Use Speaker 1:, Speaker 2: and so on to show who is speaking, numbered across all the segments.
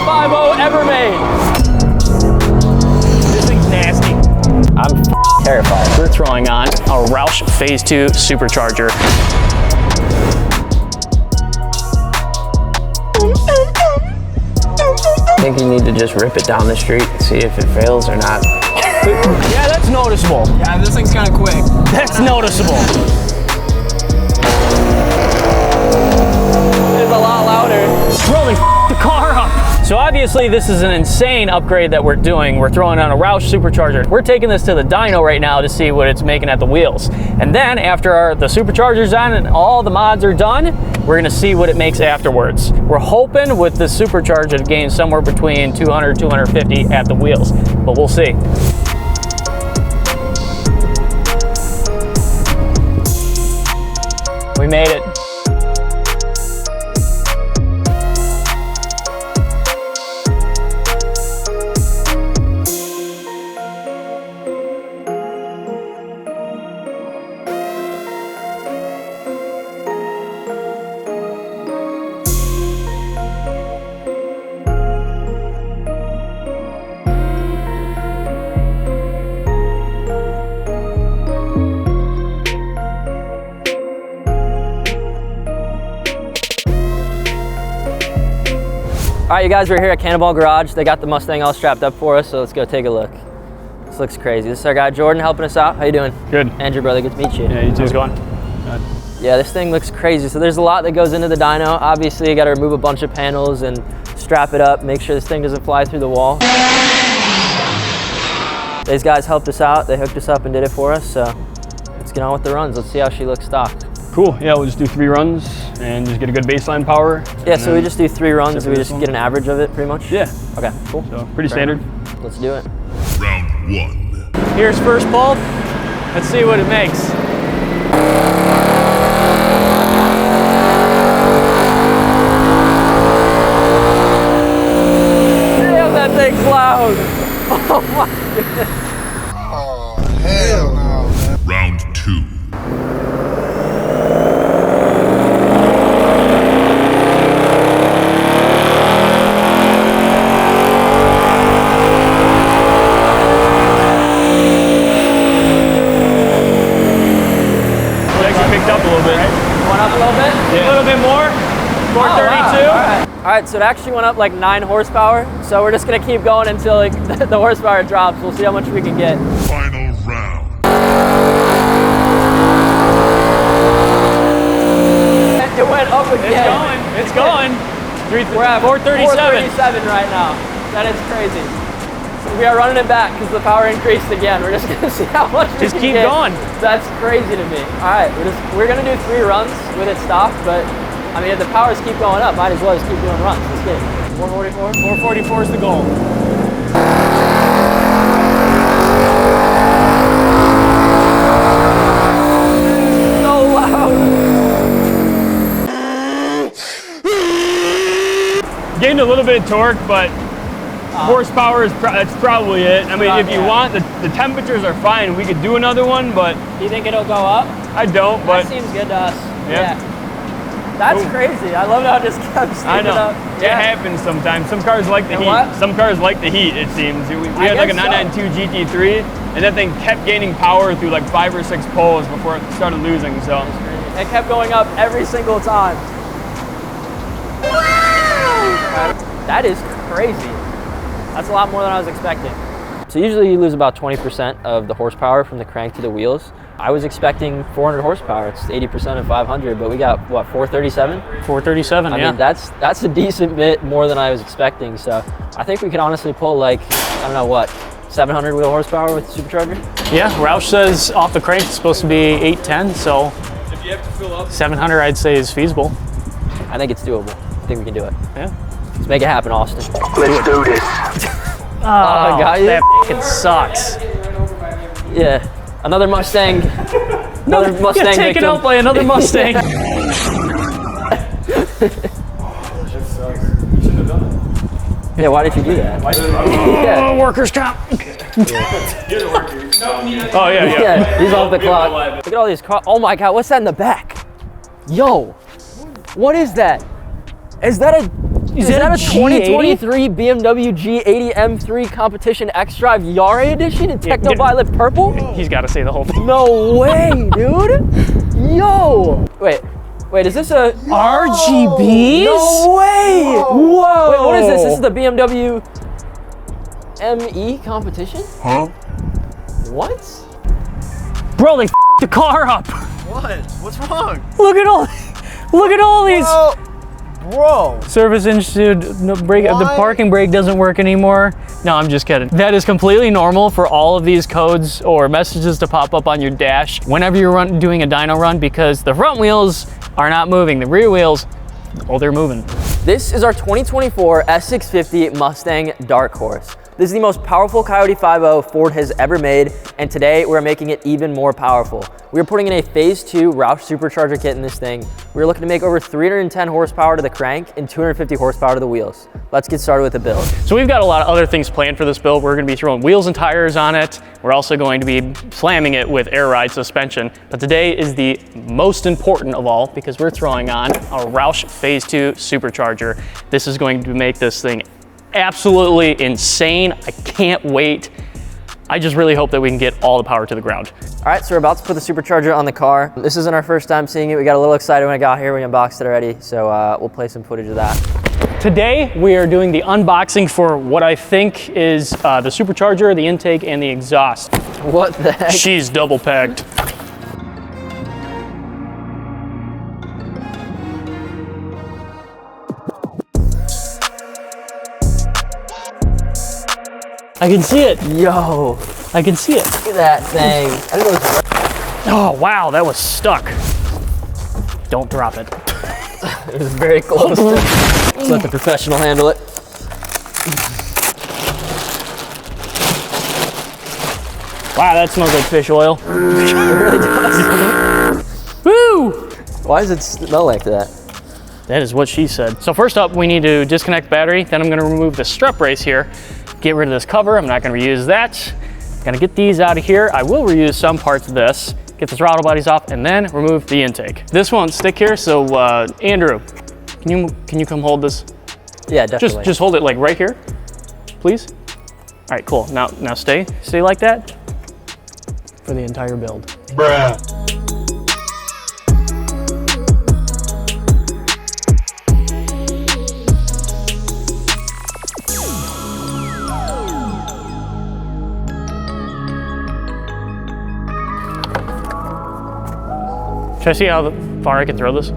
Speaker 1: 350 ever made. This thing's nasty. I'm terrified. We're throwing on a Roush Phase 2 Supercharger.
Speaker 2: I think you need to just rip it down the street and see if it fails or not.
Speaker 1: Yeah, that's noticeable.
Speaker 3: Yeah, this thing's kind of quick.
Speaker 1: That's noticeable.
Speaker 3: It's a lot louder.
Speaker 1: Rolling the car up. So obviously this is an insane upgrade that we're doing. We're throwing on a Roush Supercharger. We're taking this to the dyno right now to see what it's making at the wheels. And then after the Supercharger's on and all the mods are done, we're gonna see what it makes afterwards. We're hoping with the Supercharger to gain somewhere between 200, 250 at the wheels, but we'll see. We made it. All right, you guys, we're here at Cannonball Garage. They got the Mustang all strapped up for us, so let's go take a look. This looks crazy. This is our guy Jordan helping us out. How you doing?
Speaker 4: Good.
Speaker 1: Andrew, brother, good to meet you.
Speaker 4: Yeah, you too.
Speaker 1: How's it going? Good. Yeah, this thing looks crazy. So there's a lot that goes into the dyno. Obviously, you got to remove a bunch of panels and strap it up, make sure this thing doesn't fly through the wall. These guys helped us out. They hooked us up and did it for us, so let's get on with the runs. Let's see how she looks stocked.
Speaker 4: Cool, yeah, we'll just do 3 runs and just get a good baseline power.
Speaker 1: Yeah, so we just do 3 runs, we just get an average of it pretty much?
Speaker 4: Yeah.
Speaker 1: Okay, cool.
Speaker 4: So pretty standard.
Speaker 1: Let's do it.
Speaker 5: Round 1.
Speaker 1: Here's first pull. Let's see what it makes. Damn, that thing's loud. Oh my goodness.
Speaker 5: Oh, hell no, man. Round 2. All right, so it actually went up like 9 horsepower. So we're just gonna keep going until like, the horsepower drops. We'll see how much we can get. Final round.
Speaker 1: It went up again.
Speaker 4: It's going.
Speaker 1: We're at 437 right now. That is crazy. So we are running it back because the power increased again. We're just gonna see how much we
Speaker 4: Just
Speaker 1: can
Speaker 4: keep
Speaker 1: get.
Speaker 4: going.
Speaker 1: That's crazy to me. All right, we're gonna do 3 runs with it stopped, but I mean, if the powers keep going up, might as well just keep doing runs. Let's get it. 444?
Speaker 4: 444 is the goal.
Speaker 1: So loud.
Speaker 4: Gained a little bit of torque, but horsepower is that's probably it. I mean, if you want, the temperatures are fine. We could do another one, but
Speaker 1: Do you think it'll go up?
Speaker 4: I don't. But
Speaker 1: That seems good to us.
Speaker 4: Yeah.
Speaker 1: That's crazy. I love how it just kept
Speaker 4: I
Speaker 1: steaming
Speaker 4: know.
Speaker 1: up.
Speaker 4: It happens sometimes. Some cars like the
Speaker 1: And
Speaker 4: heat.
Speaker 1: what?
Speaker 4: Some cars like the heat, it seems. We had like a
Speaker 1: guess so.
Speaker 4: 992 GT3, and that thing kept gaining power through like 5 or 6 pulls before it started losing, so.
Speaker 1: It kept going up every single time. Wow! That is crazy. That's a lot more than I was expecting. So usually you lose about 20% of the horsepower from the crank to the wheels. I was expecting 400 horsepower. It's 80% of 500, but we got, what, 437?
Speaker 4: 437,
Speaker 1: I mean, that's a decent bit more than I was expecting. So I think we could honestly pull like, I don't know what, 700 wheel horsepower with the Supercharger?
Speaker 6: Yeah, Roush says off the crank it's supposed to be 810, so
Speaker 4: If you have to fill up
Speaker 6: 700 I'd say is feasible.
Speaker 1: I think it's doable. I think we can do it.
Speaker 6: Yeah.
Speaker 1: Let's make it happen, Austin.
Speaker 5: Let's do this.
Speaker 6: Oh,
Speaker 1: I got you.
Speaker 6: that f***ing sucks.
Speaker 1: Yeah, another Mustang. Another Mustang
Speaker 6: Get taken
Speaker 1: victim.
Speaker 6: out by another Mustang.
Speaker 1: Yeah, why did you do that?
Speaker 6: Oh, workers' comp.
Speaker 4: Oh, yeah, yeah.
Speaker 1: Yeah, he's off the clock. Look at all these cars. Oh my God, what's that in the back? Yo, what is that? Is that a
Speaker 5: Is that a 2023 BMW G80 M3 Competition X-Drive Yare Edition in Techno Violet Purple?
Speaker 6: He's got to say the whole thing.
Speaker 5: No way, dude. Yo. Wait, is this a
Speaker 6: RGBs?
Speaker 5: No way.
Speaker 6: Whoa.
Speaker 5: Wait, what is this? This is the BMW ME competition?
Speaker 7: Huh?
Speaker 5: What?
Speaker 6: Bro, they f***ed the car up.
Speaker 7: What? What's wrong?
Speaker 6: Look at all these.
Speaker 7: Bro.
Speaker 6: Service institute, no brake, the parking brake doesn't work anymore. No, I'm just kidding. That is completely normal for all of these codes or messages to pop up on your dash whenever you're doing a dyno run, because the front wheels are not moving. The rear wheels, oh, they're moving.
Speaker 5: This is our 2024 S650 Mustang Dark Horse. This is the most powerful Coyote 5.0 Ford has ever made, and today we're making it even more powerful. We're putting in a phase 2 Roush Supercharger kit in this thing. We're looking to make over 310 horsepower to the crank and 250 horsepower to the wheels. Let's get started with the build.
Speaker 6: So we've got a lot of other things planned for this build. We're gonna be throwing wheels and tires on it. We're also going to be slamming it with air ride suspension. But today is the most important of all because we're throwing on our Roush Phase 2 Supercharger. This is going to make this thing absolutely insane. I can't wait. I just really hope that we can get all the power to the ground.
Speaker 5: All right, so we're about to put the supercharger on the car. This isn't our first time seeing it. We got a little excited when I got here. We unboxed it already, so we'll play some footage of that.
Speaker 6: Today, we are doing the unboxing for what I think is the supercharger, the intake, and the exhaust.
Speaker 5: What the heck?
Speaker 6: She's double packed. I can see it.
Speaker 5: Yo,
Speaker 6: I can see it.
Speaker 5: look at that thing. I didn't know it was...
Speaker 6: Oh, wow, that was stuck. Don't drop it.
Speaker 5: It was very close. Let's let the professional handle it.
Speaker 6: Wow, that smells like fish oil.
Speaker 5: It really does.
Speaker 6: Woo!
Speaker 5: Why does it smell like that?
Speaker 6: That is what she said. So first up, we need to disconnect the battery. Then I'm gonna remove the strut brace here. Get rid of this cover. I'm not gonna reuse that. Gonna get these out of here. I will reuse some parts of this. Get the throttle bodies off and then remove the intake. This won't stick here, so Andrew, can you come hold this?
Speaker 5: Yeah, definitely.
Speaker 6: Just hold it like right here, please. All right, cool. Now stay like that for the entire build.
Speaker 7: Bruh.
Speaker 6: Should I see how far I can throw this?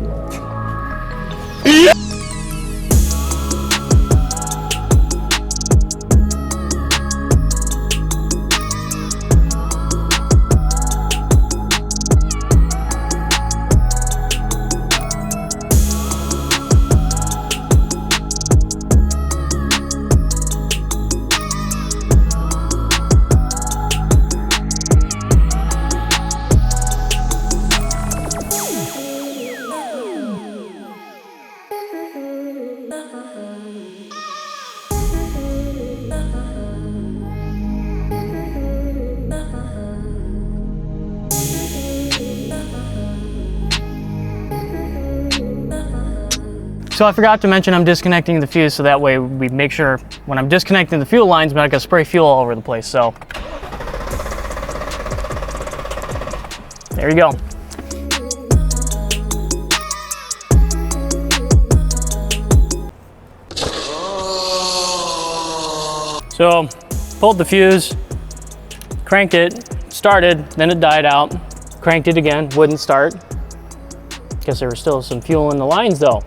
Speaker 6: So I forgot to mention I'm disconnecting the fuse, so that way we make sure when I'm disconnecting the fuel lines, I'm not gonna spray fuel all over the place, so. There you go. So, pulled the fuse, cranked it, started, then it died out, cranked it again, wouldn't start. Guess there was still some fuel in the lines though.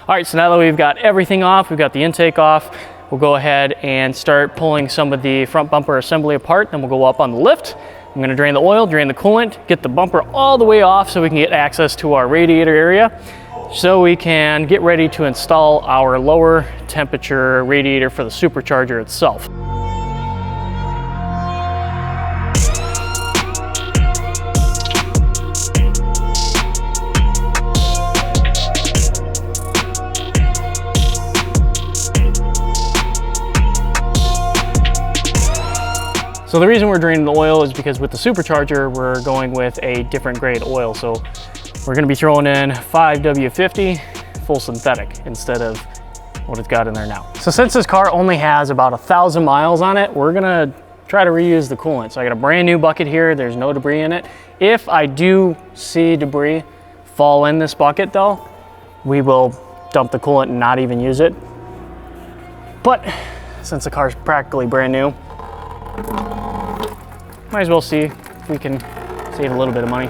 Speaker 6: All right, so now that we've got everything off, we've got the intake off, we'll go ahead and start pulling some of the front bumper assembly apart, then we'll go up on the lift. I'm gonna drain the oil, drain the coolant, get the bumper all the way off so we can get access to our radiator area. so we can get ready to install our lower temperature radiator for the supercharger itself. So the reason we're draining the oil is because with the supercharger, we're going with a different grade oil. So we're gonna be throwing in 5W50 full synthetic instead of what it's got in there now. So since this car only has about 1,000 miles on it, we're gonna try to reuse the coolant. So I got a brand new bucket here, there's no debris in it. If I do see debris fall in this bucket though, we will dump the coolant and not even use it. But since the car's practically brand new, might as well see if we can save a little bit of money.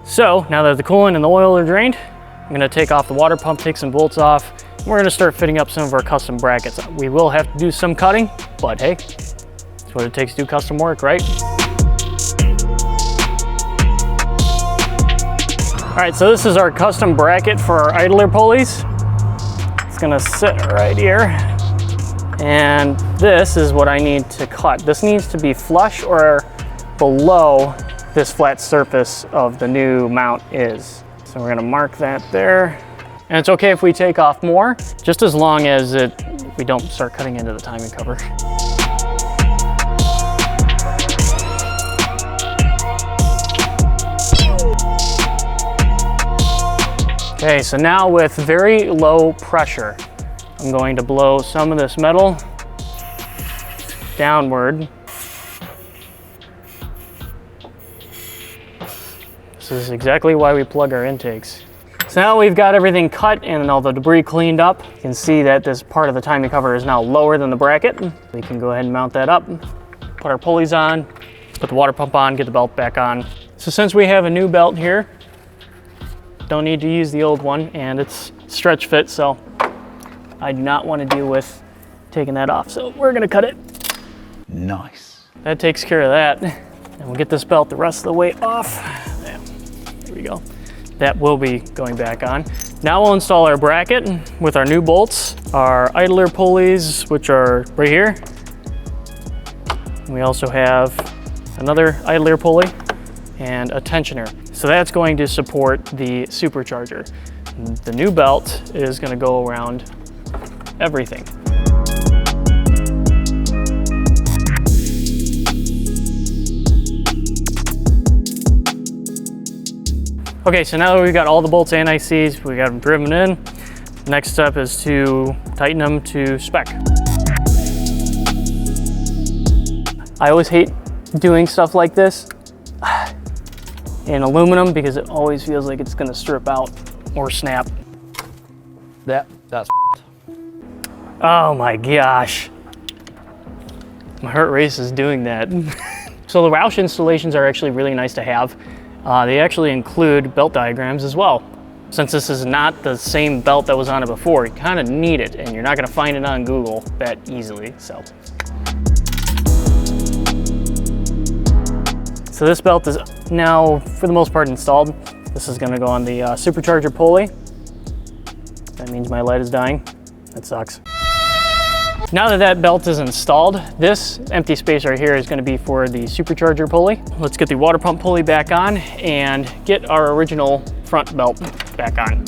Speaker 6: So now that the coolant and the oil are drained, I'm gonna take off the water pump, take some bolts off, and we're gonna start fitting up some of our custom brackets. We will have to do some cutting, but hey, that's what it takes to do custom work, right? All right, so this is our custom bracket for our idler pulleys. It's gonna sit right here. And this is what I need to cut. This needs to be flush or below this flat surface of the new mount is. So we're gonna mark that there. And it's okay if we take off more, just as long as we don't start cutting into the timing cover. Okay, so now with very low pressure, I'm going to blow some of this metal downward. This is exactly why we plug our intakes. So now we've got everything cut and all the debris cleaned up. You can see that this part of the timing cover is now lower than the bracket. We can go ahead and mount that up, put our pulleys on, put the water pump on, get the belt back on. So since we have a new belt here, don't need to use the old one, and it's stretch fit, so I do not want to deal with taking that off. So we're gonna cut it.
Speaker 8: Nice.
Speaker 6: That takes care of that. And we'll get this belt the rest of the way off. There we go. That will be going back on. Now we'll install our bracket with our new bolts, our idler pulleys, which are right here. We also have another idler pulley and a tensioner. So that's going to support the supercharger. The new belt is going to go around everything. Okay, so now that we've got all the bolts and ICs, we got them driven in. Next step is to tighten them to spec. I always hate doing stuff like this in aluminum because it always feels like it's gonna strip out or snap.
Speaker 2: That's
Speaker 6: Oh my gosh. My heart race is doing that. So the Roush installations are actually really nice to have. They actually include belt diagrams as well. Since this is not the same belt that was on it before, you kind of need it, and you're not gonna find it on Google that easily, so. So this belt is now, for the most part, installed. This is gonna go on the supercharger pulley. That means my light is dying. That sucks. Now that that belt is installed, this empty space right here is going to be for the supercharger pulley. Let's get the water pump pulley back on and get our original front belt back on.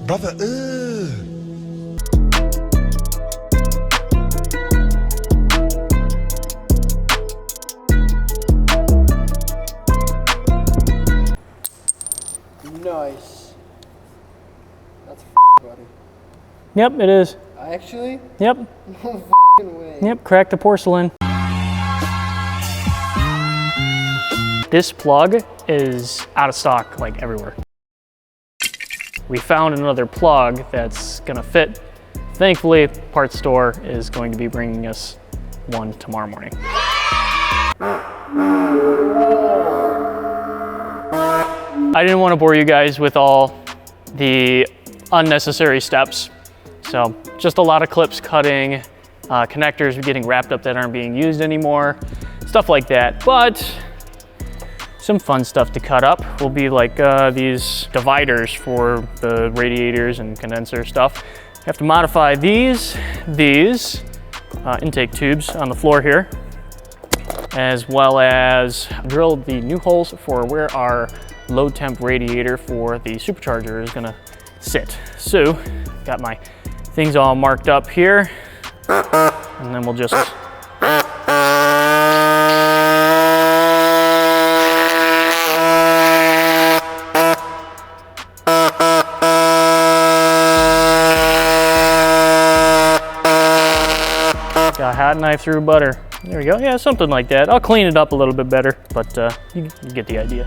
Speaker 8: Brother,
Speaker 3: Nice. That's buddy.
Speaker 6: Yep, it is.
Speaker 3: Actually?
Speaker 6: Yep.
Speaker 3: No way.
Speaker 6: Yep, crack the porcelain. This plug is out of stock like everywhere. We found another plug that's gonna fit. Thankfully, parts store is going to be bringing us one tomorrow morning. I didn't want to bore you guys with all the unnecessary steps. So just a lot of clips cutting, connectors getting wrapped up that aren't being used anymore, stuff like that. But some fun stuff to cut up will be like these dividers for the radiators and condenser stuff. You have to modify these intake tubes on the floor here, as well as drill the new holes for where our low temp radiator for the supercharger is gonna sit. So got my things all marked up here, and then we'll just got a hot knife through butter. There we go. Yeah, something like that. I'll clean it up a little bit better, but you get the idea.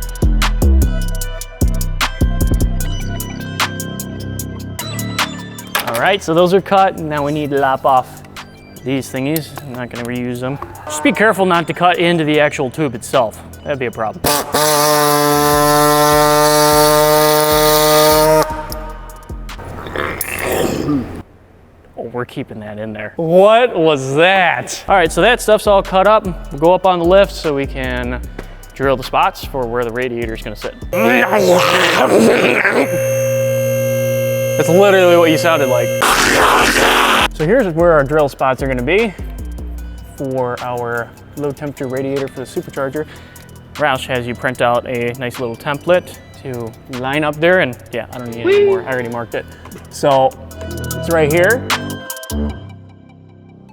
Speaker 6: All right, so those are cut. Now we need to lop off these thingies. I'm not gonna reuse them. Just be careful not to cut into the actual tube itself. That'd be a problem. Oh, we're keeping that in there. What was that? All right, so that stuff's all cut up. We'll go up on the lift so we can drill the spots for where the radiator is gonna sit. That's literally what you sounded like. So here's where our drill spots are gonna be for our low temperature radiator for the supercharger. Roush has you print out a nice little template to line up there, and yeah, I don't need any more, I already marked it. So it's right here.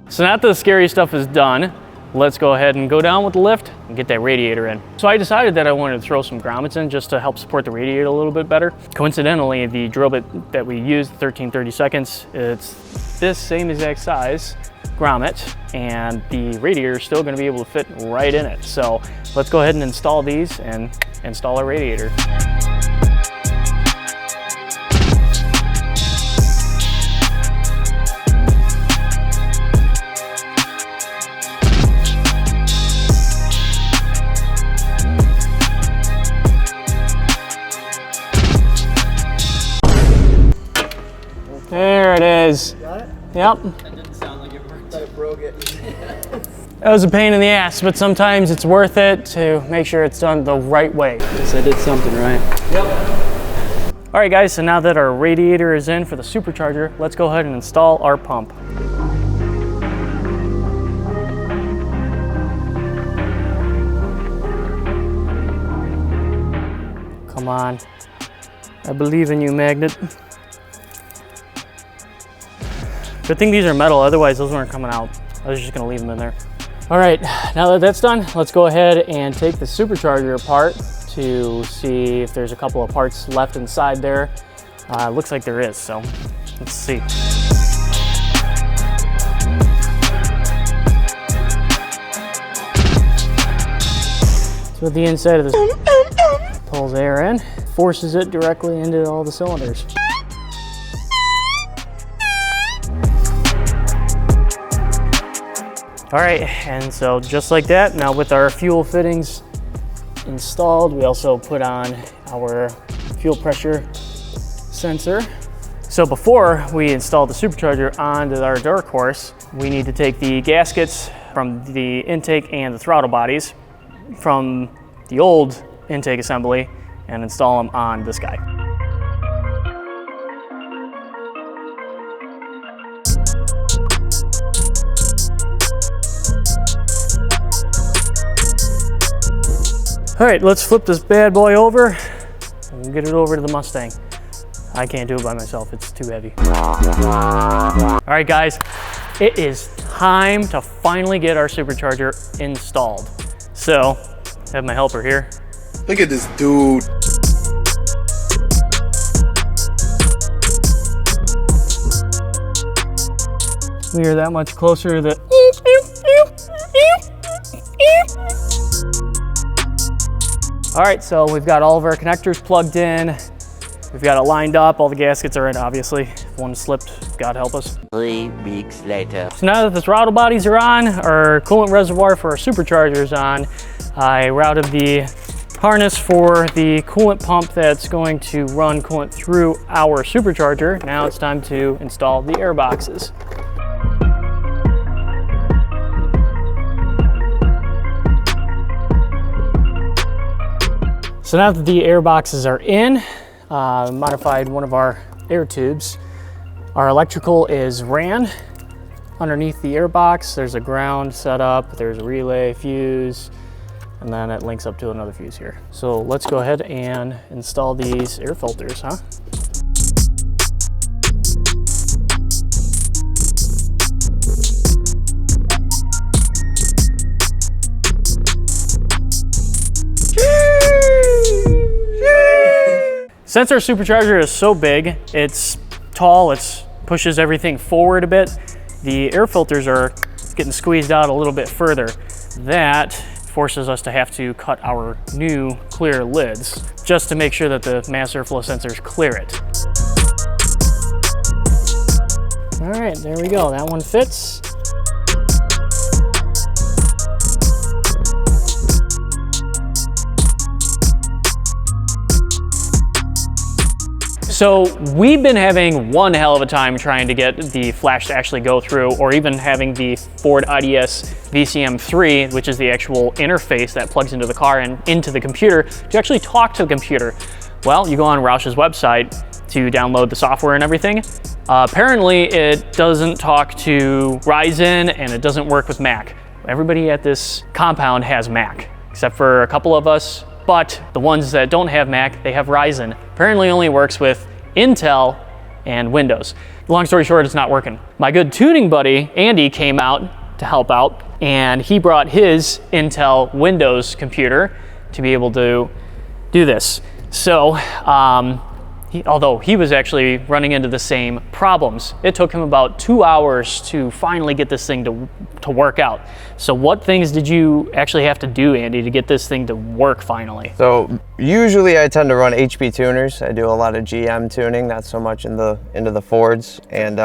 Speaker 6: So now that the scary stuff is done, let's go ahead and go down with the lift and get that radiator in. So I decided that I wanted to throw some grommets in just to help support the radiator a little bit better. Coincidentally, the drill bit that we used, 13/32, it's this same exact size grommet, and the radiator is still gonna be able to fit right in it. So let's go ahead and install these and install our radiator. There it is.
Speaker 3: Got it?
Speaker 6: Yep.
Speaker 5: That didn't sound like it worked.
Speaker 3: Thought it broke it.
Speaker 6: That was a pain in the ass, but sometimes it's worth it to make sure it's done the right way.
Speaker 2: Guess I did something right.
Speaker 6: All right guys, so now that our radiator is in for the supercharger, let's go ahead and install our pump. Come on. I believe in you, magnet. Good thing these are metal, otherwise those weren't coming out. I was just gonna leave them in there. All right, now that that's done, let's go ahead and take the supercharger apart to see if there's a couple of parts left inside there. Looks like there is, so let's see. So the inside of this pulls air in, forces it directly into all the cylinders. All right, and so just like that, now with our fuel fittings installed, we also put on our fuel pressure sensor. So before we install the supercharger onto our Dark Horse, we need to take the gaskets from the intake and the throttle bodies from the old intake assembly and install them on this guy. All right, let's flip this bad boy over and get it over to the Mustang. I can't do it by myself, it's too heavy. All right guys, it is time to finally get our supercharger installed. So, I have my helper here.
Speaker 8: Look at this dude.
Speaker 6: We are that much closer to the All right, so we've got all of our connectors plugged in. We've got it lined up. All the gaskets are in, obviously. one slipped, God help us.
Speaker 9: 3 weeks later.
Speaker 6: So now that the throttle bodies are on, our coolant reservoir for our supercharger is on, I routed the harness for the coolant pump that's going to run coolant through our supercharger. Now it's time to install the air boxes. So now that the air boxes are in, modified one of our air tubes. Our electrical is ran underneath the air box. There's a ground set up, there's a relay, fuse, and then it links up to another fuse here. So let's go ahead and install these air filters, huh? Since our supercharger is so big, it's tall, it pushes everything forward a bit, the air filters are getting squeezed out a little bit further. That forces us to have to cut our new clear lids just to make sure that the mass airflow sensors clear it. All right, there we go, that one fits. So we've been having one hell of a time trying to get the flash to actually go through, or even having the Ford IDS VCM3, which is the actual interface that plugs into the car and into the computer, to actually talk to the computer. Well, you go on Roush's website to download the software and everything. Apparently it doesn't talk to Ryzen and it doesn't work with Mac. Everybody at this compound has Mac, except for a couple of us. But the ones that don't have Mac, they have Ryzen. Apparently only works with Intel and Windows. Long story short, it's not working. My good tuning buddy, Andy, came out to help out, and he brought his Intel Windows computer to be able to do this. So, although he was actually running into the same problems, it took him about 2 hours to finally get this thing to work out. So what things did you actually have to do, Andy, to get this thing to work finally?
Speaker 2: So usually I tend to run HP tuners. I do a lot of GM tuning, not so much into the Fords. And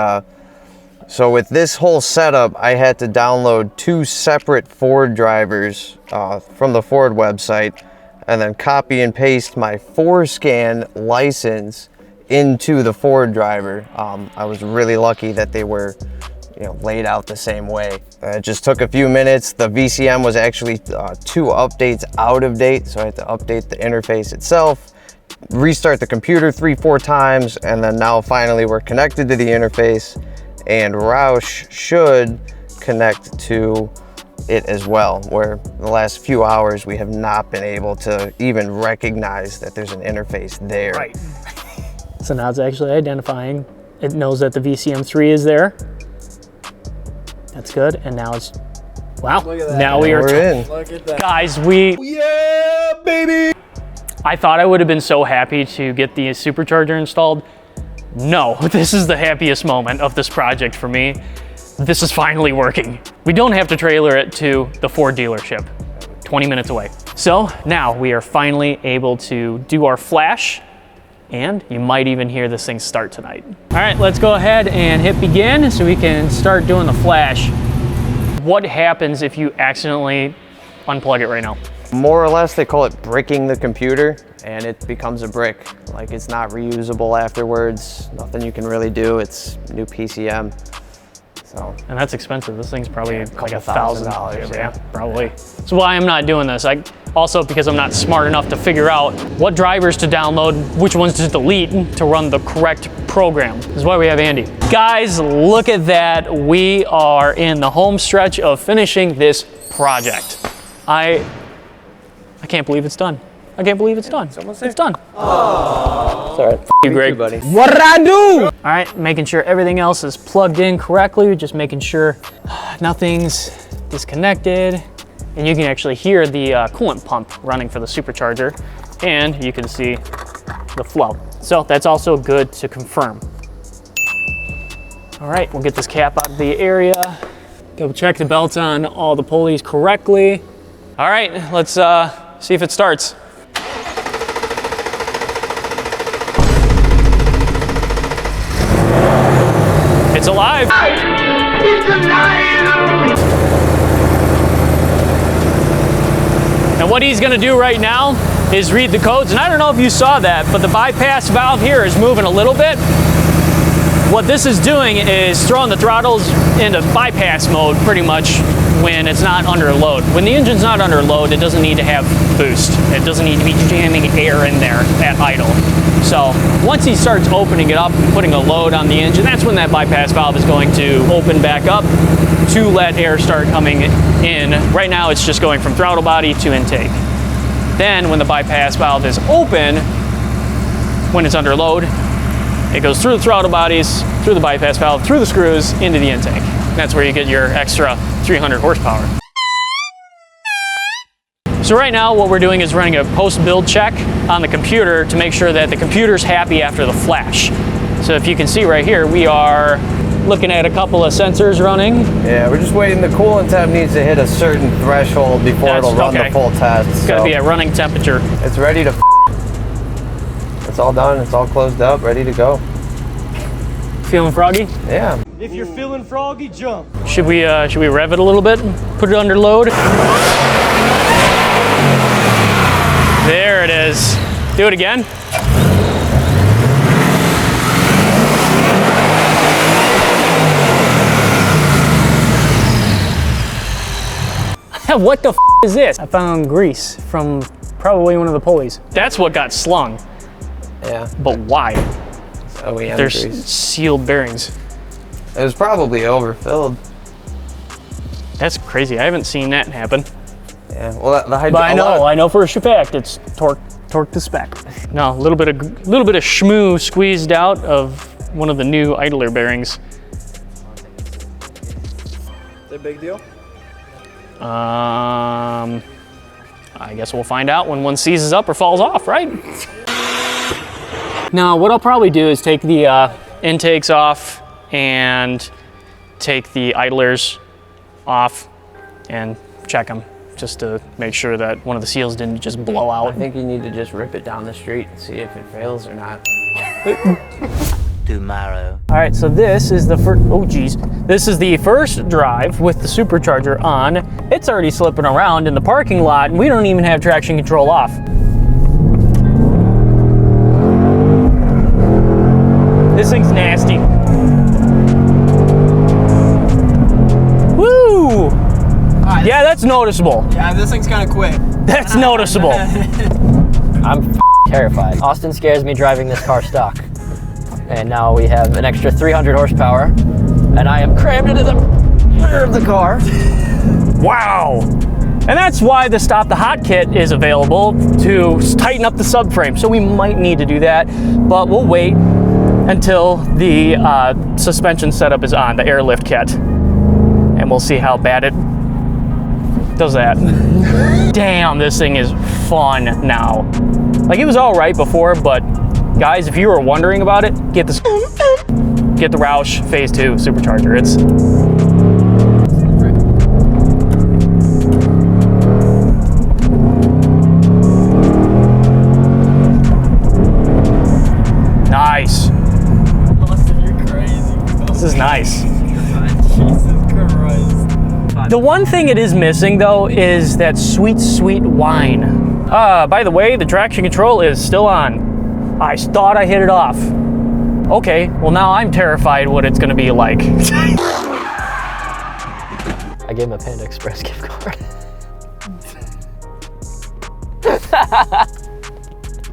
Speaker 2: so with this whole setup, I had to download 2 separate Ford drivers from the Ford website, and then copy and paste my ForScan license into the Ford driver. I was really lucky that they were, laid out the same way. It just took a few minutes. The VCM was actually 2 updates out of date, so I had to update the interface itself, restart the computer 3-4 times, and then now finally we're connected to the interface, and Roush should connect to it as well, where the last few hours we have not been able to even recognize that there's an interface there.
Speaker 6: Right. So now it's actually identifying. It knows that the VCM3 is there. That's good. And now it's, wow.
Speaker 3: Look at that.
Speaker 6: Now we are
Speaker 2: in.
Speaker 3: Look at that.
Speaker 6: Guys,
Speaker 8: Yeah, baby!
Speaker 6: I thought I would have been so happy to get the supercharger installed. No, this is the happiest moment of this project for me. This is finally working. We don't have to trailer it to the Ford dealership, 20 minutes away. So now we are finally able to do our flash, and you might even hear this thing start tonight. All right, let's go ahead and hit begin so we can start doing the flash. What happens if you accidentally unplug it right now?
Speaker 2: More or less, they call it bricking the computer, and it becomes a brick. Like, it's not reusable afterwards. Nothing you can really do. It's new PCM. So,
Speaker 6: and that's expensive. This thing's probably like
Speaker 2: $1,000.
Speaker 6: Yeah, probably. So why I'm not doing this. Also because I'm not smart enough to figure out what drivers to download, which ones to delete to run the correct program. This is why we have Andy. Guys, look at that. We are in the home stretch of finishing this project. I can't believe it's done. I can't believe it's done. It's done.
Speaker 2: it's all right.
Speaker 6: F you, Greg.
Speaker 2: buddy.
Speaker 7: What did I do?
Speaker 6: All right, making sure everything else is plugged in correctly, just making sure nothing's disconnected. And you can actually hear the coolant pump running for the supercharger, and you can see the flow. So that's also good to confirm. All right, we'll get this cap out of the area. Double check the belts on all the pulleys correctly. All right, let's see if it starts. It's alive.
Speaker 8: It's alive!
Speaker 6: And what he's gonna do right now is read the codes. And I don't know if you saw that, but the bypass valve here is moving a little bit. What this is doing is throwing the throttles into bypass mode pretty much when it's not under load. When the engine's not under load, it doesn't need to have boost. It doesn't need to be jamming air in there at idle. So once he starts opening it up and putting a load on the engine, that's when that bypass valve is going to open back up to let air start coming in. Right now it's just going from throttle body to intake. Then when the bypass valve is open, when it's under load, it goes through the throttle bodies, through the bypass valve, through the screws, into the intake. That's where you get your extra 300 horsepower. So right now what we're doing is running a post-build check on the computer to make sure that the computer's happy after the flash. So if you can see right here, we are looking at a couple of sensors running.
Speaker 2: Yeah, we're just waiting. The coolant temp needs to hit a certain threshold before it'll run the full test.
Speaker 6: It's gotta be at running temperature.
Speaker 2: It's ready to It's all done. It's all closed up, ready to go.
Speaker 6: Feeling froggy?
Speaker 2: Yeah.
Speaker 7: If you're feeling froggy, jump.
Speaker 6: Should we rev it a little bit? Put it under load? There it is. Do it again.
Speaker 1: What the f is this? I found grease from probably one of the pulleys.
Speaker 6: That's what got slung.
Speaker 2: Yeah.
Speaker 6: But why?
Speaker 2: OEM
Speaker 6: There's
Speaker 2: grease.
Speaker 6: sealed bearings.
Speaker 2: It was probably overfilled.
Speaker 6: That's crazy. I haven't seen that happen.
Speaker 2: Yeah. Well, the
Speaker 1: But I know for a fact it's torque to spec.
Speaker 6: No, a little bit of shmoo squeezed out of one of the new idler bearings.
Speaker 7: Is that a big deal?
Speaker 6: I guess we'll find out when one seizes up or falls off, right?
Speaker 1: Now, what I'll probably do is take the
Speaker 6: Intakes off and take the idlers off and check them just to make sure that one of the seals didn't just blow
Speaker 2: I
Speaker 6: out.
Speaker 2: think you need to just rip it down the street and see if it fails or not.
Speaker 9: Tomorrow.
Speaker 1: All right, so this is the first, oh geez. This is the first drive with the supercharger on. It's already slipping around in the parking lot and we don't even have traction control off. This thing's nasty. Woo!
Speaker 7: Right,
Speaker 1: Yeah, that's noticeable.
Speaker 7: Yeah, this thing's kind of quick.
Speaker 1: That's noticeable.
Speaker 5: I'm terrified. Austin scares me driving this car stock. And now we have an extra 300 horsepower, and I am crammed into the rear of the car.
Speaker 1: Wow. And that's why the Stop the Hot kit is available to tighten up the subframe. So we might need to do that, but we'll wait until the suspension setup is on, the airlift kit. And we'll see how bad it does that. Damn, this thing is fun now. Like, it was all right before, but guys, if you were wondering about it, get the Roush Phase 2 Supercharger. It's nice.
Speaker 7: Austin, you're crazy.
Speaker 1: This is nice.
Speaker 7: Jesus Christ.
Speaker 1: The one thing it is missing though is that sweet, sweet whine. By the way, the traction control is still on. I thought I hit it off. Okay, well now I'm terrified what it's gonna be like.
Speaker 5: I gave him a Panda Express gift card.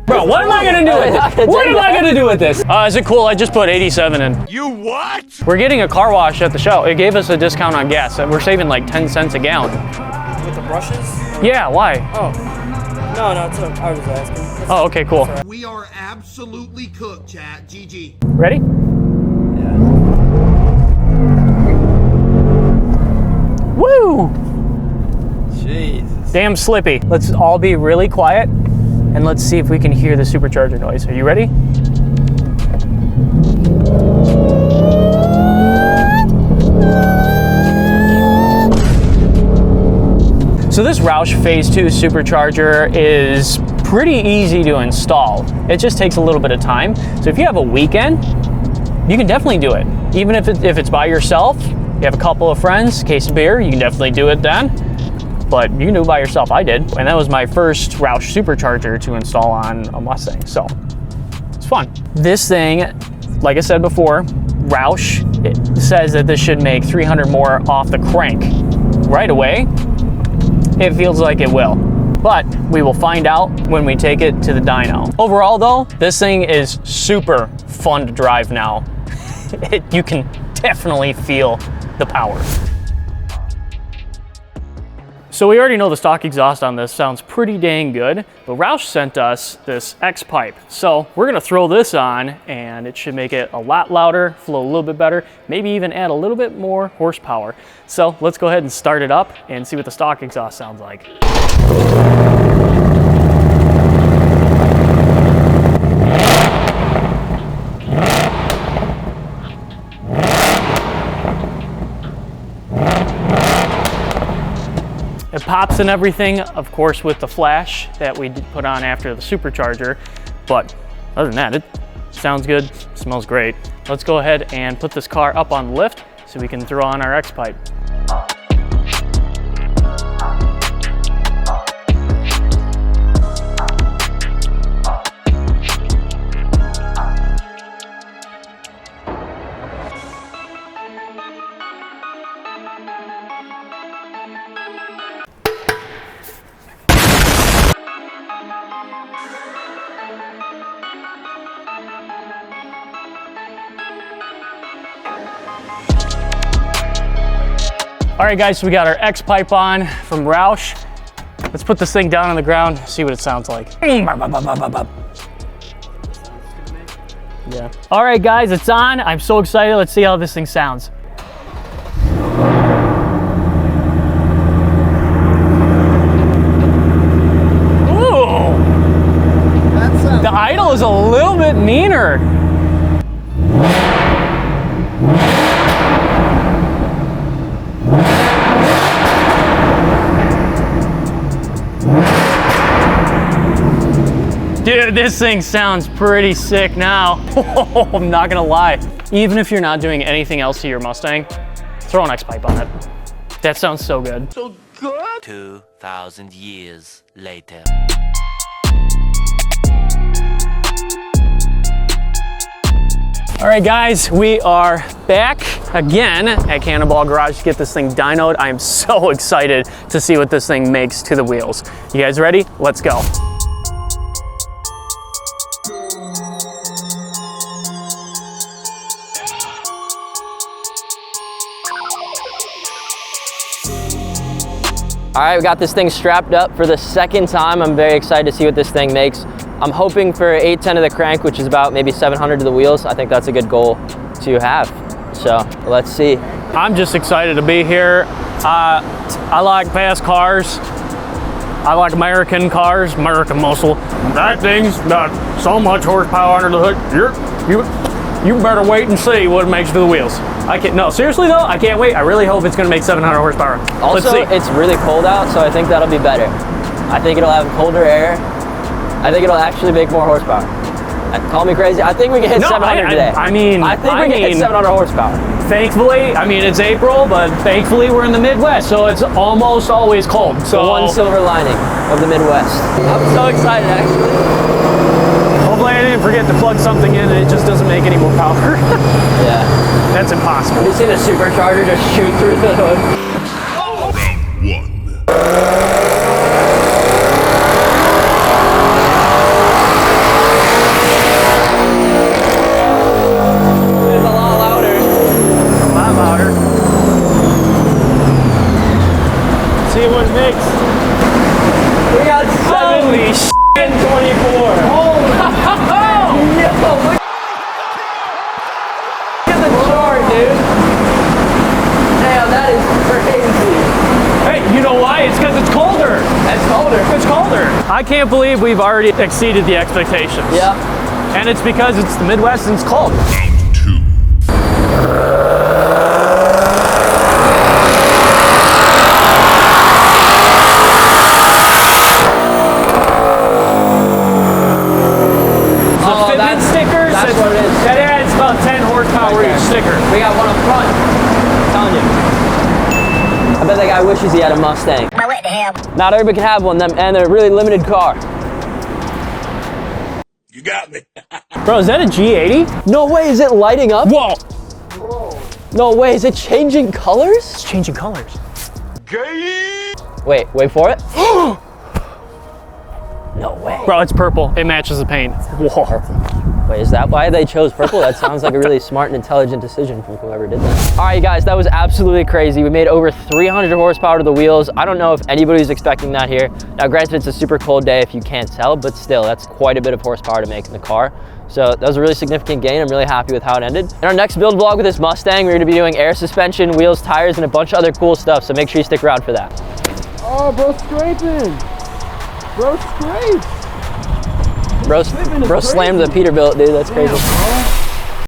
Speaker 1: Bro, what am I gonna do with this? What am I gonna do with this?
Speaker 6: Is it cool? I just put 87 in.
Speaker 8: You what?
Speaker 6: We're getting a car wash at the show. It gave us a discount on gas. We're saving like 10 cents a gallon.
Speaker 7: With the brushes?
Speaker 6: Yeah, why?
Speaker 7: Oh. No, it's okay. I was just asking.
Speaker 6: Oh, okay, cool.
Speaker 8: We are absolutely cooked, chat. GG.
Speaker 1: Ready?
Speaker 7: Yeah.
Speaker 1: Woo!
Speaker 7: Jesus.
Speaker 1: Damn slippy. Let's all be really quiet and let's see if we can hear the supercharger noise. Are you ready? So this Roush Phase 2 Supercharger is pretty easy to install. It just takes a little bit of time. So if you have a weekend, you can definitely do it. Even if it's by yourself, you have a couple of friends, case of beer, you can definitely do it then. But you can do it by yourself. I did, and that was my first Roush Supercharger to install on a Mustang, so it's fun. This thing, like I said before, Roush, it says that this should make 300 more off the crank. Right away, it feels like it will. But we will find out when we take it to the dyno. Overall though, this thing is super fun to drive now. You can definitely feel the power. So we already know the stock exhaust on this sounds pretty dang good, but Roush sent us this X pipe. So we're gonna throw this on and it should make it a lot louder, flow a little bit better, maybe even add a little bit more horsepower. So let's go ahead and start it up and see what the stock exhaust sounds like. It pops and everything, of course, with the flash that we put on after the supercharger. But other than that, it sounds good, smells great. Let's go ahead and put this car up on the lift so we can throw on our X pipe. All right guys, so we got our X pipe on from Roush. Let's put this thing down on the ground, see what it sounds like. Yeah. All right guys, it's on. I'm so excited. Let's see how this thing sounds. Ooh! The idle is a little bit meaner. Dude, this thing sounds pretty sick now. I'm not gonna lie. Even if you're not doing anything else to your Mustang, throw an X pipe on it. That sounds so good.
Speaker 9: So good. 2,000 years later.
Speaker 1: All right guys, we are back again at Cannonball Garage to get this thing dynoed. I am so excited to see what this thing makes to the wheels. You guys ready? Let's go.
Speaker 5: All right, we got this thing strapped up for the second time. I'm very excited to see what this thing makes. I'm hoping for 810 to the crank, which is about maybe 700 to the wheels. I think that's a good goal to have. So let's see.
Speaker 1: I'm just excited to be here. I like fast cars. I like American cars, American muscle. That thing's got so much horsepower under the hood. You better wait and see what it makes to the wheels. I can't, no, seriously though, I can't wait. I really hope it's gonna make 700 horsepower.
Speaker 5: Also, it's really cold out, so I think that'll be better. I think it'll have colder air. I think it'll actually make more horsepower. Call me crazy. I think we can hit 700 today.
Speaker 1: I think we can
Speaker 5: hit 700 horsepower.
Speaker 1: Thankfully, I mean, it's April, but thankfully we're in the Midwest, so it's almost always cold. So
Speaker 5: the one silver lining of the Midwest. I'm so excited, actually.
Speaker 1: Hopefully I didn't forget to plug something in and it just doesn't make any more power.
Speaker 5: Yeah.
Speaker 1: That's impossible.
Speaker 5: You see the supercharger just shoot through the hood? It's a lot louder.
Speaker 1: A lot louder. See what it makes.
Speaker 5: We got
Speaker 1: Holy shit.
Speaker 5: 24. Oh, no. Look at the chart, dude. Damn, that is crazy.
Speaker 1: Hey, you know why? It's because it's colder.
Speaker 5: That's colder.
Speaker 1: It's colder. I can't believe we've already exceeded the expectations.
Speaker 5: Yeah.
Speaker 1: And it's because it's the Midwest and it's cold. Fitment stickers, that adds about 10 horsepower
Speaker 5: guy wishes he had a Mustang.
Speaker 10: Now what the hell?
Speaker 5: Not everybody can have one, and they're a really limited car.
Speaker 8: You got me.
Speaker 1: Bro, is that a G80?
Speaker 5: No way, is it lighting up?
Speaker 1: Whoa,
Speaker 5: No way, is it changing colors?
Speaker 1: it's changing colors.
Speaker 5: Wait for it. No way.
Speaker 1: Bro, it's purple. It matches the paint. Whoa.
Speaker 5: Wait, is that why they chose purple? That sounds like a really smart and intelligent decision from whoever did that. All right, guys, that was absolutely crazy. We made over 300 horsepower to the wheels. I don't know if anybody's expecting that here. Now, granted, it's a super cold day if you can't tell, but still, that's quite a bit of horsepower to make in the car. So that was a really significant gain. I'm really happy with how it ended. In our next build vlog with this Mustang, we're gonna be doing air suspension, wheels, tires, and a bunch of other cool stuff. So make sure you stick around for that.
Speaker 3: Oh, bro, scraping. Bro, scrape.
Speaker 5: Bro slammed the Peterbilt, dude. That's crazy.
Speaker 3: Bro.